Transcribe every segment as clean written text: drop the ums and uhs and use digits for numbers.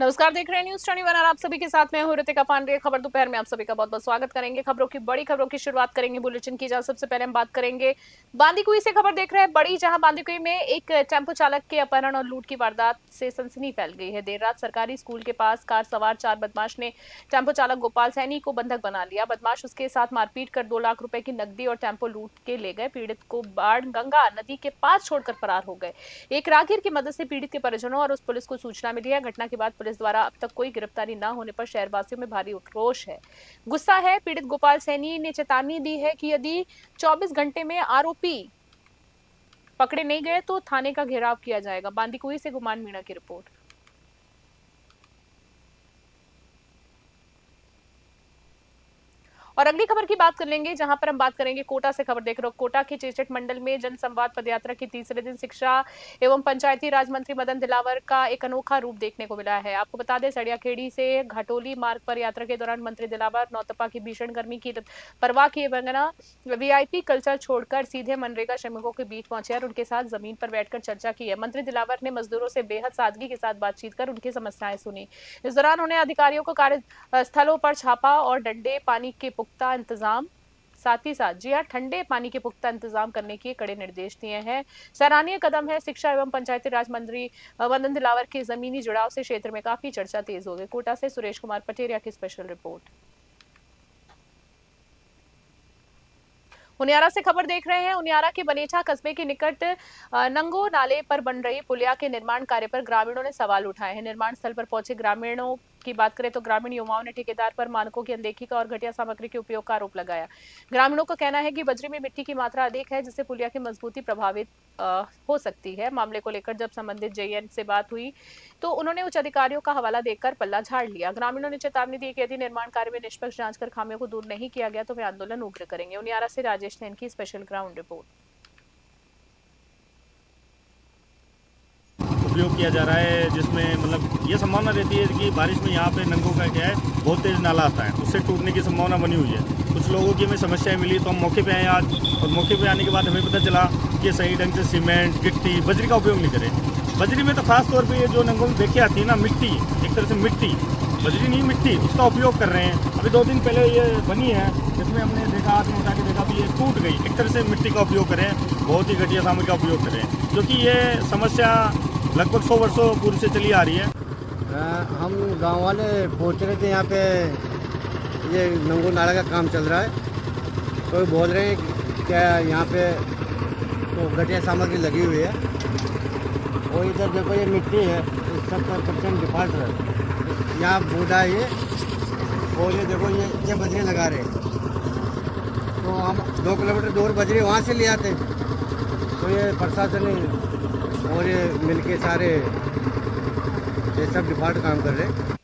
नमस्कार, देख रहे हैं न्यूज 21 और आप सभी के साथ मैं हूं ऋतिका पांडे। खबर दोपहर में आप सभी का बहुत बहुत स्वागत करेंगे। बड़ी खबरों की शुरुआत करेंगे बुलेटिन की। जहां सबसे पहले हम बात करेंगे बांदीकुई से खबर देख रहे हैं बड़ी, जहां बांदीकुई में एक टेम्पो चालक के अपहरण और लूट की वारदात से सनसनी फैल गई है। देर रात सरकारी स्कूल के पास कार सवार 4 बदमाश ने टेम्पो चालक गोपाल सैनी को बंधक बना लिया। बदमाश उसके साथ मारपीट कर 2 लाख रुपए की नकदी और टेम्पो लूट के ले गए। पीड़ित को बाढ़ गंगा नदी के पास छोड़कर फरार हो गए। एक राहगीर की मदद से पीड़ित के परिजनों और उस पुलिस को सूचना मिली है। घटना के बाद पुलिस द्वारा अब तक कोई गिरफ्तारी न होने पर शहरवासियों में भारी उक्रोश है, गुस्सा है। पीड़ित गोपाल सैनी ने चेतावनी दी है कि यदि 24 घंटे में आरोपी पकड़े नहीं गए तो थाने का घेराव किया जाएगा। बांदीकुई से गुमान मीणा की रिपोर्ट। और अगली खबर की बात कर लेंगे, जहां पर हम बात करेंगे कोटा से। खबर देख रहे हो, कोटा के चेचट मंडल में जन संवाद पदयात्रा के तीसरे दिन शिक्षा एवं पंचायती राज मंत्री मदन दिलावर का एक अनोखा रूप देखने को मिला है। आपको बता दें, सड़ियाखेड़ी से घाटोली मार्ग पर यात्रा के दौरान मंत्री दिलावर नौतपा की भीषण गर्मी की परवाह किए बगैर वीआईपी कल्चर छोड़कर सीधे मनरेगा श्रमिकों के बीच पहुंचे और उनके साथ जमीन पर बैठकर चर्चा की है। मंत्री दिलावर ने मजदूरों से बेहद सादगी के साथ बातचीत कर उनकी समस्याएं सुनी। इस दौरान उन्हें अधिकारियों को कार्य स्थलों पर छापा और डंडे पानी के पुख्ता इंतजाम, साथ ही साथ जी हां, ठंडे पानी के पुख्ता इंतजाम करने के कड़े निर्देश दिए हैं। सराहनीय कदम है। शिक्षा एवं पंचायती राज मंत्री मदन दिलावर के जमीनी जुड़ाव से क्षेत्र में काफी चर्चा तेज हो गई। कोटा से सुरेश कुमार पटेरिया की स्पेशल रिपोर्ट। उनियारा से खबर देख रहे हैं। उनियारा के बनेठा कस्बे के निकट नंगो नाले पर बन रही पुलिया के निर्माण कार्य पर ग्रामीणों ने सवाल उठाए हैं। निर्माण स्थल पर पहुंचे ग्रामीणों की बात करें तो ग्रामीण युवाओं ने ठेकेदार पर मानकों की अनदेखी का और घटिया सामग्री के उपयोग का आरोप लगाया। ग्रामीणों का कहना है कि बजरी में मिट्टी की मात्रा अधिक है, जिससे पुलिया की मजबूती प्रभावित हो सकती है। मामले को लेकर जब संबंधित जेएन से बात हुई तो उन्होंने उच्च अधिकारियों का हवाला देकर पल्ला झाड़ लिया। ग्रामीणों ने चेतावनी दी कि यदि निर्माण कार्य में निष्पक्ष जांच कर खामियों को दूर नहीं किया गया तो वे आंदोलन उग्र करेंगे। उनियारा से राजेश नैन की स्पेशल ग्राउंड रिपोर्ट। उपयोग किया जा रहा है, जिसमें मतलब ये संभावना रहती है कि बारिश में यहाँ पे नंगों का क्या है, बहुत तेज नाला आता है, उससे टूटने की संभावना बनी हुई है। कुछ लोगों की हमें समस्याएं मिली तो हम मौके पे आए आज, और मौके पे आने के बाद हमें पता चला कि सही ढंग से सीमेंट गिट्टी बजरी का उपयोग नहीं करें। बजरी में तो खास तौर पर ये जो नंगों में देखे आती है ना, मिट्टी, एक तरह से मिट्टी, बजरी नहीं मिट्टी, उसका उपयोग कर रहे हैं। अभी 2 दिन पहले ये बनी है, जिसमें हमने देखा, हाथ में उठा के देखा भी ये टूट गई। एक तरह से मिट्टी का उपयोग करें, बहुत ही घटिया सामग्री का उपयोग करें, क्योंकि ये समस्या लगभग 100 वर्षों पूर्व से चली आ रही है। हम गांव वाले पहुंच रहे थे यहाँ पे, ये नंगो नाला का काम चल रहा है। कोई बोल रहे हैं क्या यहाँ पे तो घटिया सामग्री लगी हुई है, और इधर देखो ये मिट्टी है, 70% डिफॉल्ट है। यहाँ बूढ़ा है ये, और ये देखो ये बजरी लगा रहे हैं। तो हम 2 किलोमीटर दूर बजरी वहाँ से ले आते, तो ये प्रशासन और ये मिलके सारे ये सब डिपार्ट काम कर रहे हैं।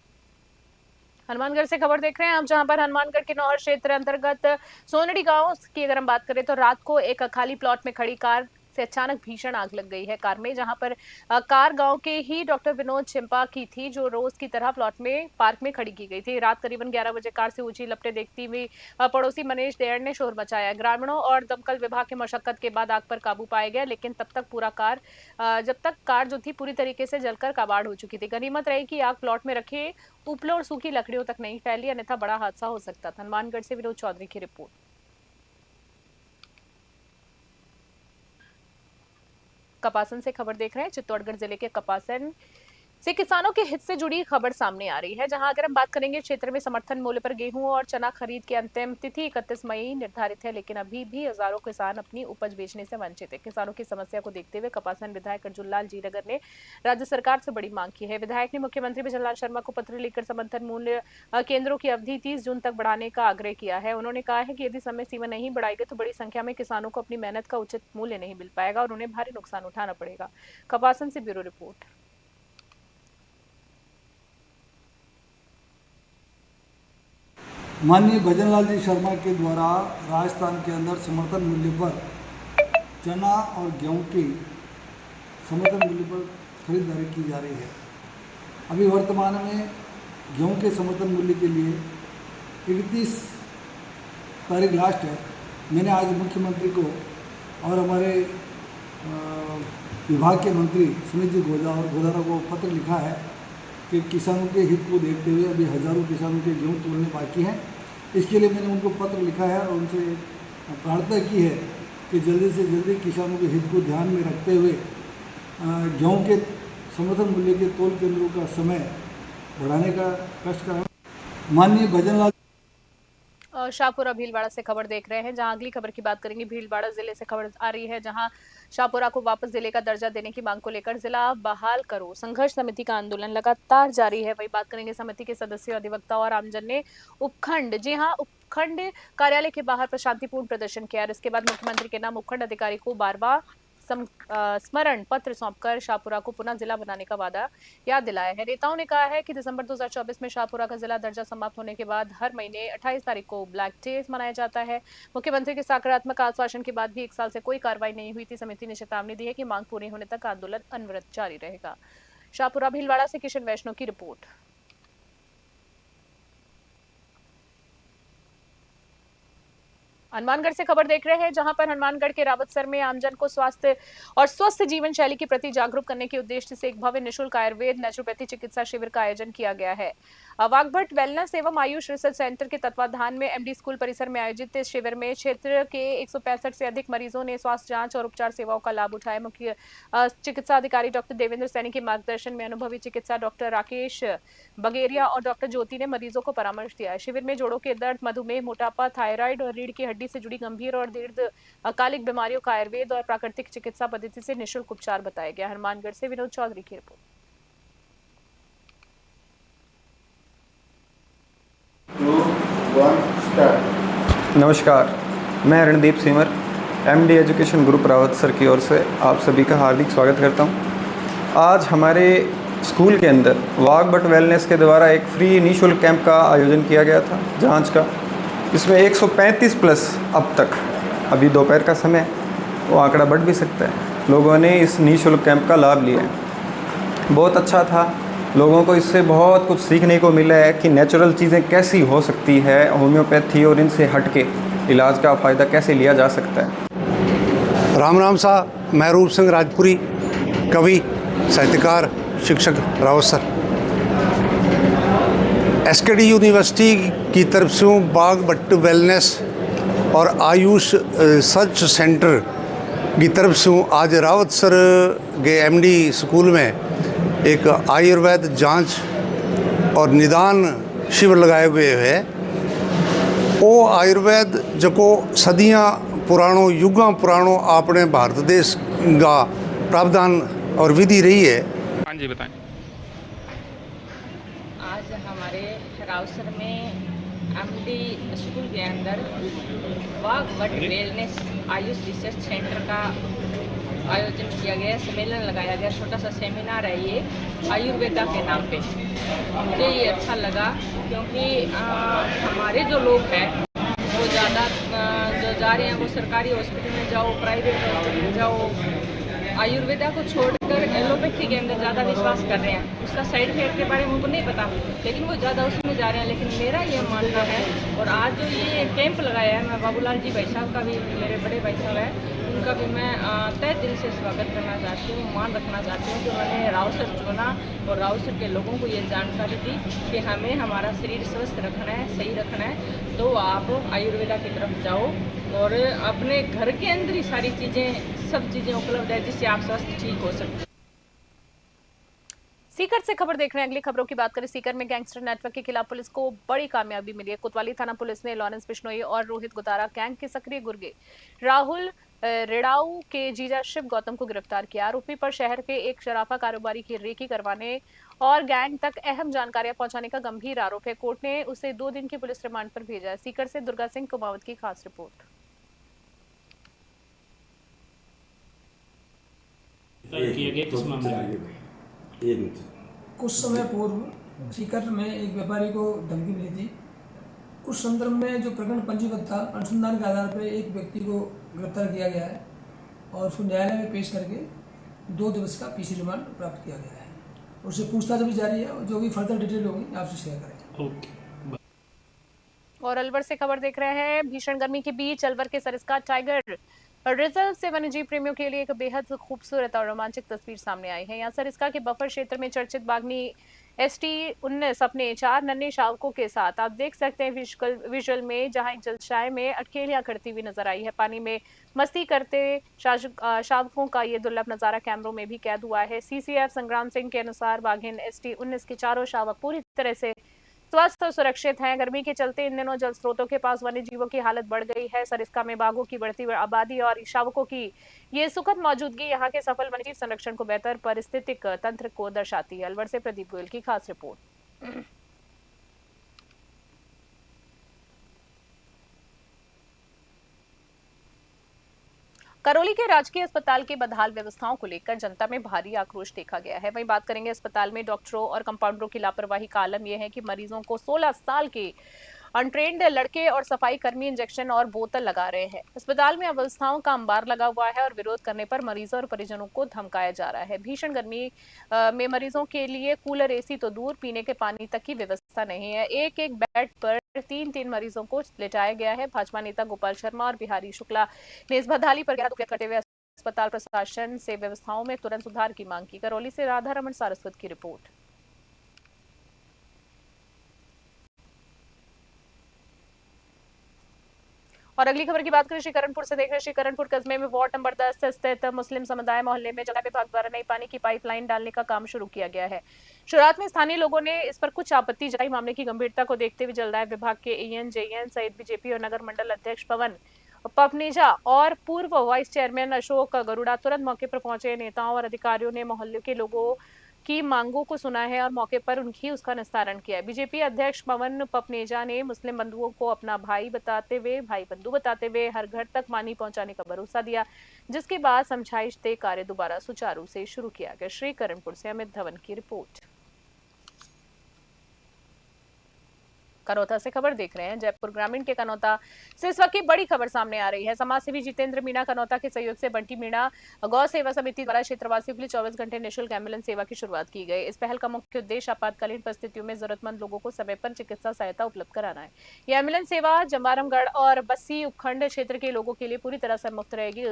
हनुमानगढ़ से खबर देख रहे हैं आप, जहां पर हनुमानगढ़ के नौहर क्षेत्र अंतर्गत सोनड़ी गांव की अगर हम बात करें तो रात को एक खाली प्लॉट में खड़ी कार से अचानक भीषण आग लग गई है। कार में, जहां पर कार गांव के ही डॉक्टर विनोद चिंपा की थी, जो रोज की तरह प्लॉट में पार्क में खड़ी की गई थी। रात करीबन 11 बजे कार से ऊंची लपटें देखती हुई पड़ोसी मनीष देयर ने शोर मचाया। ग्रामीणों और दमकल विभाग की मशक्कत के बाद आग पर काबू पाया गया, लेकिन जब तक कार जो थी पूरी तरीके से जलकर कबाड़ हो चुकी थी। गनीमत रही कि आग प्लॉट में रखे उपलों और सूखी लकड़ियों तक नहीं फैली, अन्यथा बड़ा हादसा हो सकता था। हनुमानगढ़ से विनोद चौधरी की रिपोर्ट। कपासन से खबर देख रहे हैं। चित्तौड़गढ़ जिले के कपासन से किसानों के हित से जुड़ी खबर सामने आ रही है, जहां अगर हम बात करेंगे, क्षेत्र में समर्थन मूल्य पर गेहूं और चना खरीद की अंतिम तिथि 31 मई निर्धारित है, लेकिन अभी भी हजारों किसान अपनी उपज बेचने से वंचित है। किसानों की समस्या को देखते हुए कपासन विधायक अर्जुन लाल जीनगर ने राज्य सरकार से बड़ी मांग की है। विधायक ने मुख्यमंत्री बिजन लाल शर्मा को पत्र लिखकर समर्थन मूल्य केंद्रों की अवधि 30 जून तक बढ़ाने का आग्रह किया है। उन्होंने कहा है कि यदि समय सीमा नहीं बढ़ाई गई तो बड़ी संख्या में किसानों को अपनी मेहनत का उचित मूल्य नहीं मिल पाएगा और उन्हें भारी नुकसान उठाना पड़ेगा। कपासन से ब्यूरो रिपोर्ट। माननीय भजनलाल जी शर्मा के द्वारा राजस्थान के अंदर समर्थन मूल्य पर चना और गेहूं की समर्थन मूल्य पर खरीदारी की जा रही है। अभी वर्तमान में गेहूं के समर्थन मूल्य के लिए 31 तारीख लास्ट है। मैंने आज मुख्यमंत्री को और हमारे विभाग के मंत्री सुनील जी गोदारा को पत्र लिखा है कि किसानों के हित को देखते हुए अभी हज़ारों किसानों के गेहूँ तोड़ने बाकी हैं। इसके लिए मैंने उनको पत्र लिखा है और उनसे प्रार्थना की है कि जल्दी से जल्दी किसानों के हित को ध्यान में रखते हुए गेहूँ के समर्थन मूल्य के तोल केंद्रों का समय बढ़ाने का कष्ट करें। माननीय भजनलाल शाहपुरा भीलवाड़ा से खबर देख रहे हैं, जहां अगली खबर की बात करेंगे। भीलवाड़ा जिले से खबर आ रही है, जहां शाहपुरा को वापस जिले का दर्जा देने की मांग को लेकर जिला बहाल करो संघर्ष समिति का आंदोलन लगातार जारी है। वही बात करेंगे समिति के सदस्यों, अधिवक्ता और आमजन ने उपखंड कार्यालय के बाहर शांतिपूर्ण प्रदर्शन किया और इसके बाद मुख्यमंत्री के नाम उपखंड अधिकारी को बार-बार स्मरण पत्र सौंपकर शाहपुरा को पुनः जिला बनाने का वादा याद दिलाया है। नेताओं ने कहा है कि दिसंबर 2024 में शाहपुरा का जिला दर्जा समाप्त होने के बाद हर महीने 28 तारीख को ब्लैक डे मनाया जाता है। मुख्यमंत्री के सकारात्मक आश्वासन के बाद भी 1 साल से कोई कार्रवाई नहीं हुई थी। समिति ने चेतावनी दी है कि मांग पूरी होने तक आंदोलन अनवरत जारी रहेगा। शाहपुरा भीलवाड़ा से किशन वैष्णव की रिपोर्ट। हनुमानगढ़ से खबर देख रहे हैं, जहां पर हनुमानगढ़ के रावतसर में आमजन को स्वास्थ्य और स्वस्थ जीवन शैली के प्रति जागरूक करने के उद्देश्य से एक भव्य निःशुल्क आयुर्वेद नेचुरोपैथी चिकित्सा शिविर का आयोजन किया गया है। वाघभट वेलनेस एवं आयुष रिसर्च सेंटर के तत्वाधान में एमडी स्कूल परिसर में आयोजित इस शिविर में क्षेत्र के 165 से अधिक मरीजों ने स्वास्थ्य जांच और उपचार सेवाओं का लाभ उठाया। मुख्य चिकित्सा अधिकारी डॉक्टर देवेंद्र सैनी के मार्गदर्शन में अनुभवी चिकित्सा डॉक्टर राकेश बगेरिया और डॉक्टर ज्योति ने मरीजों को परामर्श दिया। शिविर में जोड़ों के दर्द, मधुमेह, मोटापा, थायराइड और रीढ़ की हड्डी से जुड़ी गंभीर और दीर्घकालिक बीमारियों का आयुर्वेद और प्राकृतिक चिकित्सा पद्धति से निःशुल्क उपचार बताया गया। हनुमानगढ़ से विनोद चौधरी की रिपोर्ट। नमस्कार, मैं रणदीप सिमर एमडी एजुकेशन ग्रुप रावतसर की ओर से आप सभी का हार्दिक स्वागत करता हूं। आज हमारे स्कूल के अंदर वाघभट वेलनेस के द्वारा एक फ्री निःशुल्क कैंप का आयोजन किया गया था जांच का। इसमें 135 प्लस अब तक, अभी दोपहर का समय, वो आंकड़ा बढ़ भी सकता है, लोगों ने इस निःशुल्क कैंप का लाभ लिया है। बहुत अच्छा था, लोगों को इससे बहुत कुछ सीखने को मिला है कि नेचुरल चीज़ें कैसी हो सकती है, होम्योपैथी और इनसे हट के इलाज का फ़ायदा कैसे लिया जा सकता है। राम राम सा, मैं रूप सिंह राजपुरी, कवि, साहित्यकार, शिक्षक रावतसर। एसकेडी यूनिवर्सिटी की तरफ से वाघभट वेलनेस और आयुष रिसर्च सेंटर की तरफ से आज रावतसर के एमडी स्कूल में एक आयुर्वेद जांच और निदान शिविर लगाए हुए है। वो आयुर्वेद जो सदियाँ पुराणों युगों पुराणों अपने भारत देश का प्रावधान और विधि रही है। हाँ जी बताएं। आज हमारे रावतसर में एमडी स्कूल के अंदर वाघभट वेलनेस आयुष रिसर्च सेंटर का आयोजन किया गया, सम्मेलन लगाया गया। छोटा सा सेमिनार है ये आयुर्वेदा के नाम पे। मुझे ये अच्छा लगा क्योंकि हमारे जो लोग हैं वो ज़्यादा जो जा रहे हैं वो सरकारी हॉस्पिटल में जाओ, प्राइवेट हॉस्पिटल में जाओ, आयुर्वेदा को छोड़कर एलोपैथी के अंदर ज़्यादा विश्वास कर रहे हैं। उसका साइड इफेक्ट के बारे में उनको नहीं पता, लेकिन वो ज़्यादा उसमें जा रहे हैं। लेकिन मेरा ये मानना है, और आज जो ये कैंप लगाया है, मैं बाबूलाल जी भाई साहब का भी, मेरे बड़े भाई साहब हैं, उनका भी मैं तहे दिल से स्वागत करना चाहती हूँ, मान रखना चाहती हूँ कि उन्होंने रावतसर चुना और रावतसर के लोगों को ये जानकारी दी कि हमें हमारा शरीर स्वस्थ रखना है, सही रखना है, तो आप आयुर्वेदा की तरफ जाओ और अपने घर के अंदर ही सारी चीज़ें, सब चीज़ें उपलब्ध है जिससे आप स्वस्थ ठीक हो सकते। सीकर से खबर देख रहे हैं। अगली खबरों की बात करें, सीकर में गैंगस्टर नेटवर्क के खिलाफ पुलिस को बड़ी कामयाबी मिली है। कोतवाली थाना पुलिस ने लॉरेंस बिश्नोई और रोहित गुतारा गैंग के सक्रिय गुर्गे राहुल रेडाऊ के जीजा शिव गौतम को गिरफ्तार किया। आरोपी पर शहर के एक शराफा कारोबारी की रेकी करवाने और गैंग तक अहम जानकारियां पहुंचाने का गंभीर आरोप है। कोर्ट ने उसे 2 दिन की पुलिस रिमांड पर भेजा है। सीकर से दुर्गा सिंह कुमावत की खास रिपोर्ट। कुछ समय पूर्व सीकर में एक व्यापारी को धमकी मिली थी। उस संदर्भ में जो प्रकरण पंजीबद्ध था, अनुसंधान के आधार पर एक व्यक्ति को गिरफ्तार किया गया है और उसको न्यायालय में पेश करके 2 दिवस का पीसी रिमांड प्राप्त किया गया है। उससे पूछताछ भी जारी है और जो भी फर्दर डिटेल होगी आपसे शेयर करेंगे। और अलवर से खबर देख रहे हैं। भीषण गर्मी के बीच अलवर के सरिस्का टाइगर रिजर्व से वन्यजीव प्रेमियों के लिए एक बेहद खूबसूरत और रोमांचक तस्वीर सामने आई है। यहाँ सरिस्का के बफर क्षेत्र में चर्चित बागनी ST-19 अपने 4 नन्हे शावकों के साथ, आप देख सकते हैं विजुअल में, जहां एक जलशाय में अटकेलियां करती हुई नजर आई है। पानी में मस्ती करते शावकों का ये दुर्लभ नजारा कैमरों में भी कैद हुआ है। CCF संग्राम सिंह के अनुसार बाघिन ST-19 के चारों शावक पूरी तरह से स्वस्थ और सुरक्षित हैं। गर्मी के चलते इन दिनों जल स्रोतों के पास वन्य जीवों की हालत बढ़ गई है। सरिस्का में बाघों की बढ़ती हुई आबादी और शावकों की ये सुखद मौजूदगी यहाँ के सफल वन्यजीव संरक्षण को बेहतर पारिस्थितिक तंत्र को दर्शाती है। अलवर से प्रदीप गोयल की खास रिपोर्ट। करौली के राजकीय अस्पताल की बदहाल व्यवस्थाओं को लेकर जनता में भारी आक्रोश देखा गया है। वहीं बात करेंगे अस्पताल में डॉक्टरों और कंपाउंडरों की लापरवाही का आलम यह है कि मरीजों को 16 साल के अनट्रेन्ड लड़के और सफाई कर्मी इंजेक्शन और बोतल लगा रहे हैं। अस्पताल में अव्यवस्थाओं का अंबार लगा हुआ है और विरोध करने पर मरीजों और परिजनों को धमकाया जा रहा है। भीषण गर्मी में मरीजों के लिए कूलर, AC तो दूर, पीने के पानी तक की व्यवस्था नहीं है। एक एक बेड पर 3-3 मरीजों को लेटाया गया है। भाजपा नेता गोपाल शर्मा और बिहारी शुक्ला ने इस बदहाली पर गहरा दुख व्यक्त करते हुए अस्पताल प्रशासन से व्यवस्थाओं में तुरंत सुधार की मांग की। करौली से राधा रमन सारस्वत की रिपोर्ट। और अगली खबर की बात करें श्रीकरणपुर से। देख रहे श्रीकरणपुर कस्बे में वार्ड नंबर 10 स्थित मुस्लिम समुदाय मोहल्ले में जल विभाग द्वारा नई पानी की पाइपलाइन डालने का काम शुरू किया गया है। शुरुआत में स्थानीय लोगों ने इस पर कुछ आपत्ति जताई। मामले की गंभीरता को देखते हुए जलदाय विभाग के AN, JN सहित बीजेपी और नगर मंडल अध्यक्ष पवन पपनेजा और पूर्व वाइस चेयरमैन अशोक गरुड़ा तुरंत मौके पर पहुंचे। नेताओं और अधिकारियों ने मोहल्ले के लोगों की मांगों को सुना है और मौके पर उसका निस्तारण किया है। बीजेपी अध्यक्ष पवन पपनेजा ने मुस्लिम बंधुओं को अपना भाई बंधु बताते हुए हर घर तक पानी पहुंचाने का भरोसा दिया, जिसके बाद समझाइश तय कार्य दोबारा सुचारू से शुरू किया गया। श्रीकरणपुर से अमित धवन की रिपोर्ट। कनौता से खबर देख रहे हैं। जयपुर ग्रामीण के कनौता से इस वक्त की बड़ी खबर सामने आ रही है। समाज सेवी जितेंद्र मीणा कनौता के सहयोग से बंटी मीणा गौ सेवा समिति द्वारा क्षेत्रवासियों के लिए 24 घंटे निःशुल्क एम्बुलेंस सेवा की शुरुआत की गई। इस पहल का मुख्य उद्देश्य आपातकालीन परिस्थितियों में जरूरतमंद लोगों को समय पर चिकित्सा सहायता उपलब्ध कराना है। यह एम्बुलेंस सेवा जम्बारमगढ़ और बस्सी उपखंड क्षेत्र के लोगों के लिए पूरी तरह से मुफ्त रहेगी।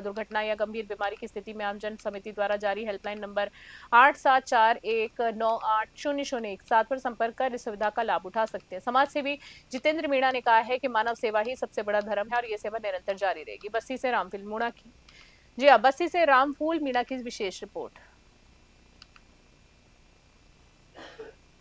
दुर्घटना या गंभीर बीमारी की स्थिति में आमजन समिति द्वारा जारी हेल्पलाइन नंबर 8741980017 पर संपर्क कर इस सुविधा का लाभ उठा सकते हैं। समाज सेवी जितेंद्र मीणा ने कहा है कि मानव सेवा ही सबसे बड़ा धर्म है और ये सेवा निरंतर जारी रहेगी। बस्सी से रामफूल मीणा की विशेष रिपोर्ट।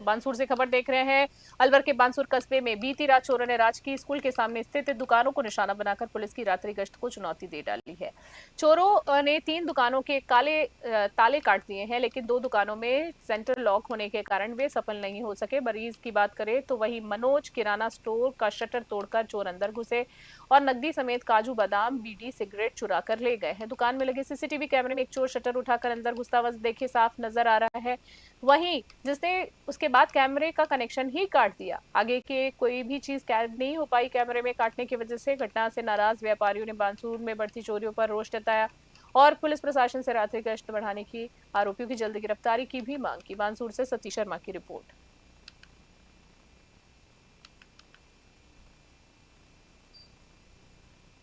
बानसूर से खबर देख रहे हैं। अलवर के बानसूर कस्बे में बीती रात चोरों ने राजकीय स्कूल के सामने स्थित दुकानों को निशाना बनाकर पुलिस की रात्रि गश्त को चुनौती दे डाली है। चोरों ने 3 दुकानों के ताले काट दिए हैं, लेकिन 2 दुकानों में सेंटर लॉक होने के कारण वे सफल नहीं हो सके। मरीज की बात करें तो वही मनोज किराना स्टोर का शटर तोड़कर चोर अंदर घुसे और नकदी समेत काजू बादाम, बीड़ी, सिगरेट चुरा कर ले गए हैं। दुकान में लगे CCTV कैमरे में एक चोर शटर उठाकर अंदर घुसता हुआ देखे साफ नजर आ रहा है। वहीं जिसने उसके बाद कैमरे का कनेक्शन ही काट दिया। आगे के कोई भी चीज कैद नहीं हो पाई कैमरे में काटने की वजह से। घटना से नाराज व्यापारियों ने बानसूर में बढ़ती चोरियों पर रोष जताया और पुलिस प्रशासन से रात्रि गश्त बढ़ाने की, आरोपियों की जल्द गिरफ्तारी की भी मांग की। बानसूर से सतीश शर्मा की रिपोर्ट।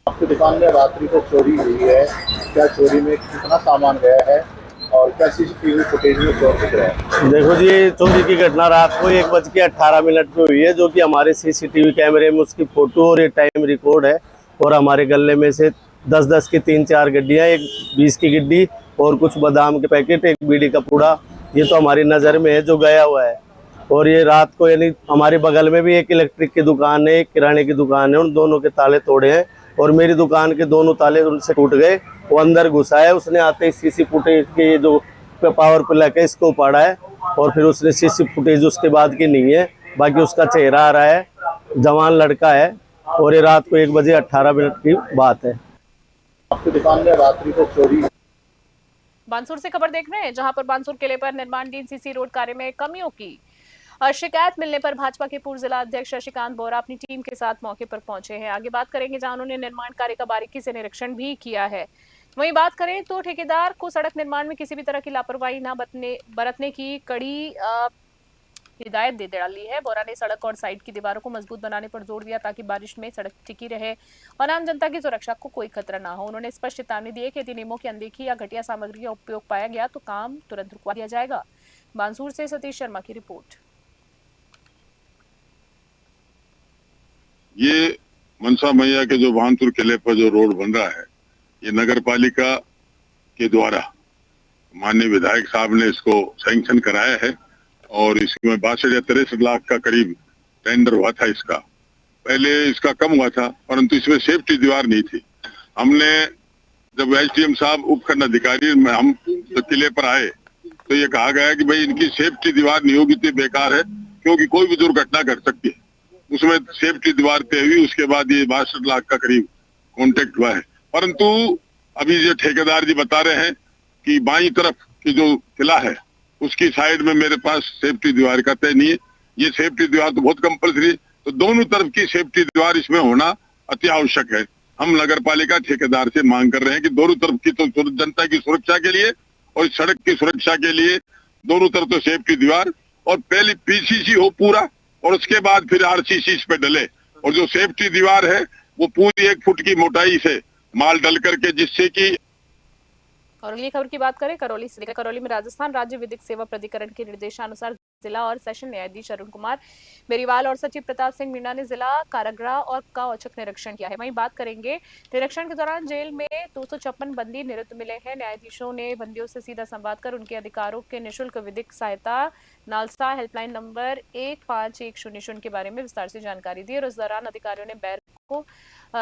आपकी दुकान में रात्रि को चोरी हुई है, क्या चोरी में कितना सामान गया है और क्या CCTV फुटेज में चोर दिख रहा है? देखो जी, चोरी की घटना रात को 1:18 पे हुई है, जो कि हमारे CCTV कैमरे में उसकी फोटो और ये टाइम रिकॉर्ड है। और हमारे गले में से 10-10 की 3-4 गड्डियाँ, एक 20 की गड्डी और कुछ बादाम के पैकेट, एक बीड़ी का पूड़ा, ये तो हमारी नज़र में है जो गया हुआ है। और ये रात को यानी हमारे बगल में भी एक इलेक्ट्रिक की दुकान है, एक किराने की दुकान है, उन दोनों के ताले तोड़े हैं और मेरी दुकान के दोनों ताले उनसे टूट गए। वो अंदर घुसा है, उसने आते ही CC फुटेज के जो पावर प्लग है इसको उपाड़ा है और फिर उसने CC फुटेज उसके बाद की नहीं है, बाकी उसका चेहरा आ रहा है। जवान लड़का है और ये रात को 1:18 की बात है। आपकी दुकान में रात्रि को चोरी। बानसूर से खबर देख रहे हैं, जहां पर बानसूर किले पर निर्माणाधीन CC रोड कार्य में कमियों की शिकायत मिलने पर भाजपा के पूर्व जिला अध्यक्ष शशिकांत बोरा अपनी टीम के साथ मौके पर पहुंचे हैं। आगे बात करेंगे जहां उन्होंने निर्माण कार्य का बारीकी से निरीक्षण भी किया है। वहीं बात करें तो ठेकेदार को सड़क निर्माण में किसी भी तरह की लापरवाही न बरतने की कड़ी हिदायत दे डाली है। बोरा ने सड़क और साइड की दीवारों को मजबूत बनाने पर जोर दिया ताकि बारिश में सड़क टिकी रहे और आम जनता की सुरक्षा को कोई खतरा ना हो। उन्होंने स्पष्ट चेतावनी दी है कि यदि नियमों की अनदेखी या घटिया सामग्री का उपयोग पाया गया तो काम तुरंत रुकवा दिया जाएगा। बांसूर से सतीश शर्मा की रिपोर्ट। ये मनसा मैया के जो भानपुर किले पर जो रोड बन रहा है, ये नगर पालिका के द्वारा माननीय विधायक साहब ने इसको सैंक्शन कराया है और इसमें 62 या 63 लाख का करीब टेंडर हुआ था। इसका पहले इसका कम हुआ था, परंतु इसमें सेफ्टी दीवार नहीं थी। हमने जब एसडीएम साहब उपखंड अधिकारी हम तो किले पर आए तो ये कहा गया कि भाई इनकी सेफ्टी दीवार नहीं होगी तो बेकार है, क्योंकि कोई भी दुर्घटना घट सकती है। उसमें सेफ्टी दीवार तय हुई, उसके बाद ये 62 लाख का करीब कॉन्ट्रैक्ट हुआ है। परंतु अभी ये ठेकेदार जी बता रहे हैं कि बाईं तरफ की जो किला है उसकी साइड में मेरे पास सेफ्टी दीवार का तय नहीं है। ये सेफ्टी दीवार तो बहुत कंपल्सरी, तो दोनों तरफ की सेफ्टी दीवार इसमें होना अति आवश्यक है। हम नगर पालिका ठेकेदार से मांग कर रहे हैं कि दोनों तरफ की तो जनता की सुरक्षा के लिए और सड़क की सुरक्षा के लिए दोनों तरफ तो सेफ्टी दीवार और पहले पीसीसी हो पूरा और उसके बाद फिर आरसीसी इस पे डले, और जो सेफ्टी दीवार है वो पूरी 1 फुट की मोटाई से माल डल करके, जिससे कि। और अगली खबर की बात करें करौली से। करौली में राजस्थान राज्य विधिक सेवा प्राधिकरण के निर्देशानुसार जिला और सेशन न्यायाधीश अरुण कुमार बेरीवाल और सचिव प्रताप सिंह मीणा ने जिला कारागृह और का औचक निरीक्षण किया है। वहीं बात करेंगे निरीक्षण के दौरान जेल में 256 बंदी निरुद्ध मिले हैं। न्यायाधीशों ने बंदियों से सीधा संवाद कर उनके अधिकारों के निःशुल्क विधिक सहायता नालसा हेल्पलाइन नंबर 15100 के बारे में विस्तार से जानकारी दी और इस दौरान अधिकारियों ने बैरक को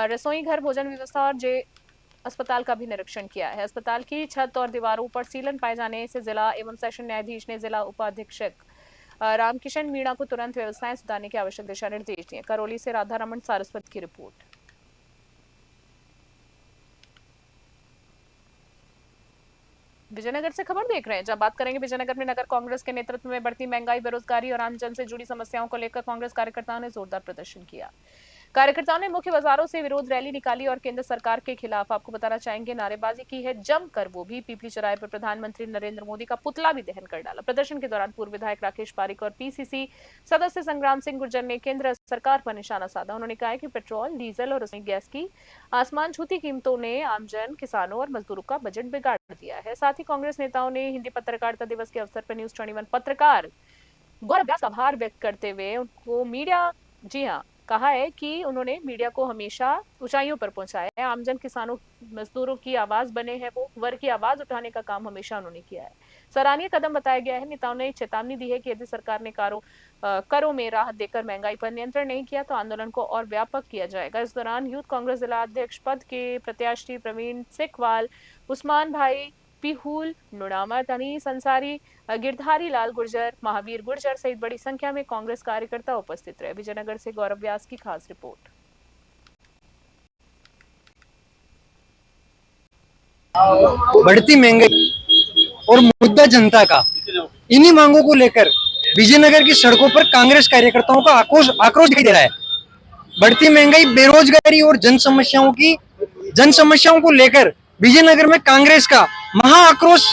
रसोई घर, भोजन व्यवस्था और अस्पताल का भी निरीक्षण किया है। अस्पताल की छत और दीवारों पर सीलन पाए जाने से जिला एवं सेशन न्यायाधीश ने जिला उपाधीक्षक रामकिशन मीणा को तुरंत व्यवस्थाएं सुधारने के आवश्यक दिशा निर्देश दिए। करौली से राधा रमन सारस्वत की रिपोर्ट। विजयनगर से खबर देख रहे हैं। जब बात करेंगे विजयनगर में नगर कांग्रेस के नेतृत्व में बढ़ती महंगाई, बेरोजगारी और आमजन से जुड़ी समस्याओं को लेकर कांग्रेस कार्यकर्ताओं ने जोरदार प्रदर्शन किया। कार्यकर्ताओं ने मुख्य बाजारों से विरोध रैली निकाली और केंद्र सरकार के खिलाफ आपको बताना चाहेंगे नारेबाजी की है जमकर। वो भी पीपली चौराहे पर प्रधानमंत्री नरेंद्र मोदी का पुतला भी दहन कर डाला। प्रदर्शन के दौरान पूर्व विधायक राकेश पारिक और पीसीसी सदस्य संग्राम सिंह गुर्जर ने केंद्र सरकार पर निशाना साधा। उन्होंने कहा कि पेट्रोल, डीजल और रसोई गैस की आसमान छूती कीमतों ने आमजन, किसानों और मजदूरों का बजट बिगाड़ दिया है। साथ ही कांग्रेस नेताओं ने हिंदी पत्रकारिता दिवस के अवसर पर न्यूज 21 पत्रकार गौरव व्यास का आभार व्यक्त करते हुए उनको मीडिया कहा है कि उन्होंने मीडिया को हमेशा ऊंचाइयों पर पहुंचाया है। आमजन, किसानों, मजदूरों की आवाज बने हैं वो, वर्ग की आवाज उठाने का काम हमेशा उन्होंने किया है। सराहनीय कदम बताया गया है। नेताओं ने चेतावनी दी है कि यदि सरकार ने करों में राहत देकर महंगाई पर नियंत्रण नहीं किया तो आंदोलन को और व्यापक किया जाएगा। इस दौरान यूथ कांग्रेस जिला अध्यक्ष पद के प्रत्याशी प्रवीण सिकवाल, उस्मान भाई पिहुल, नुड़ामा तनीस अंसारी, गिरधारी लाल गुर्जर, महावीर गुर्जर सहित बड़ी संख्या में कांग्रेस कार्यकर्ता उपस्थित रहे। विजयनगर से गौरव व्यास की खास रिपोर्ट। बढ़ती महंगाई और मुद्दा जनता का, इन्हीं मांगों को लेकर विजयनगर की सड़कों पर कांग्रेस कार्यकर्ताओं का आक्रोश दिखाई दे रहा है। बढ़ती महंगाई, बेरोजगारी और जन समस्याओं को लेकर विजयनगर में कांग्रेस का महा आक्रोश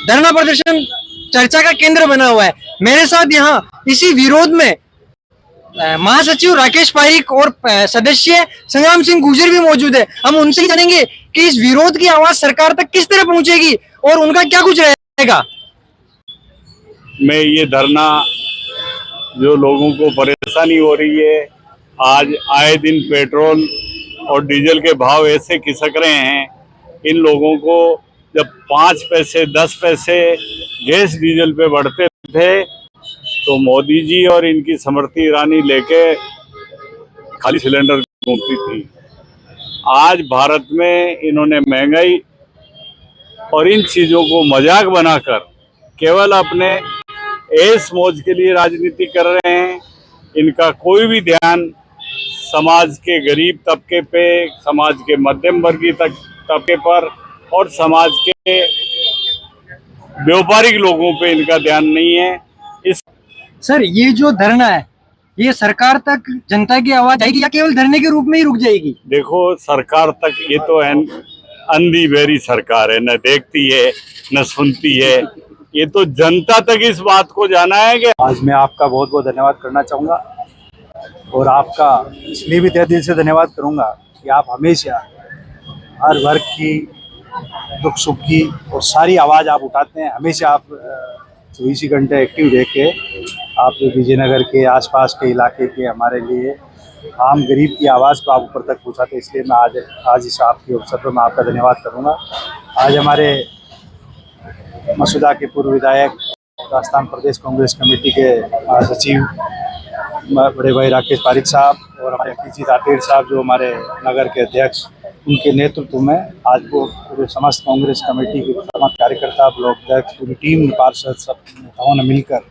धरना प्रदर्शन चर्चा का केंद्र बना हुआ है। मेरे साथ यहाँ इसी विरोध में महासचिव राकेश पारिक और सदस्य संग्राम सिंह गुर्जर भी मौजूद है। हम उनसे ही जानेंगे कि इस विरोध की आवाज सरकार तक किस तरह पहुंचेगी और उनका क्या कुछ रहेगा। मैं ये धरना, जो लोगों को परेशानी हो रही है, आज आए दिन पेट्रोल और डीजल के भाव ऐसे खिसक रहे हैं, इन लोगों को जब 5 पैसे 10 पैसे गैस डीजल पे बढ़ते थे तो मोदी जी और इनकी स्मृति ईरानी लेके खाली सिलेंडर घूमती थी। आज भारत में इन्होंने महंगाई और इन चीज़ों को मजाक बनाकर केवल अपने ऐश मौज के लिए राजनीति कर रहे हैं। इनका कोई भी ध्यान समाज के गरीब तबके पे, समाज के मध्यम वर्गीय तबके पर और समाज के व्यापारिक लोगों पे इनका ध्यान नहीं है। सर, ये जो धरना है ये सरकार तक जनता की आवाज आएगी या केवल धरने के रूप में ही रुक जाएगी? देखो, सरकार तक ये तो अंधी बहरी सरकार है, न देखती है न सुनती है। ये तो जनता तक इस बात को जाना है कि आज मैं आपका बहुत बहुत धन्यवाद करना चाहूँगा और आपका इसलिए भी तहे दिल से धन्यवाद करूँगा कि आप हमेशा हर वर्ग की दुख सुख की और सारी आवाज़ आप उठाते हैं। हमेशा आप 24 घंटे एक्टिव रह के आप विजयनगर के आसपास के इलाके के हमारे लिए आम गरीब की आवाज़ को आप ऊपर तक पहुँचाते, इसलिए मैं आज इस आपके अवसर पर मैं आपका धन्यवाद करूँगा। आज हमारे मसूदा के पूर्व विधायक, राजस्थान प्रदेश कांग्रेस कमेटी के महासचिव बड़े भाई राकेश पारिक साहब और हमारे पीजी राठेर साहब जो हमारे नगर के अध्यक्ष, उनके नेतृत्व में आज वो पूरे समस्त कांग्रेस कमेटी के तमाम कार्यकर्ता, ब्लॉक अध्यक्ष, पूरी टीम, पार्षद सब नेताओं ने मिलकर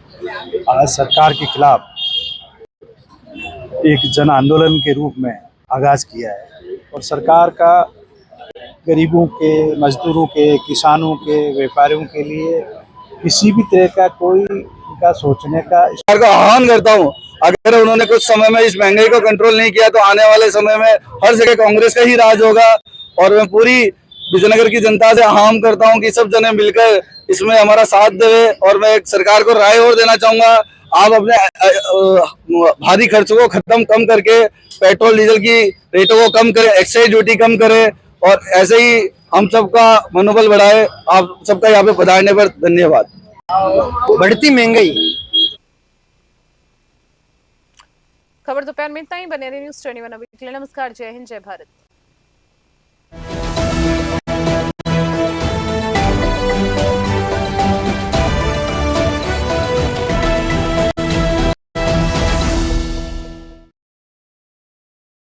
आज सरकार के खिलाफ एक जन आंदोलन के रूप में आगाज किया है। और सरकार का गरीबों के, मजदूरों के, किसानों के, व्यापारियों के लिए किसी भी तरह का कोई का सोचने का आह्वान करता हूँ। अगर उन्होंने कुछ समय में इस महंगाई को कंट्रोल नहीं किया तो आने वाले समय में हर जगह कांग्रेस का ही राज होगा। और मैं पूरी विजयनगर की जनता से आह्वान करता हूँ कि सब जने मिलकर इसमें हमारा साथ देवे। और मैं सरकार को राय और देना चाहूंगा, आप अपने भारी खर्चों को कम करके पेट्रोल डीजल की रेटों को कम करें, एक्साइज ड्यूटी कम करें और ऐसे ही हम सबका मनोबल बढ़ाए। आप सबका यहाँ पे पधारने पर धन्यवाद। बढ़ती महंगाई। खबर दोपहर में इतना ही। बने रहिए न्यूज़ 21 अभी के लिए। नमस्कार, जय हिंद, जय भारत।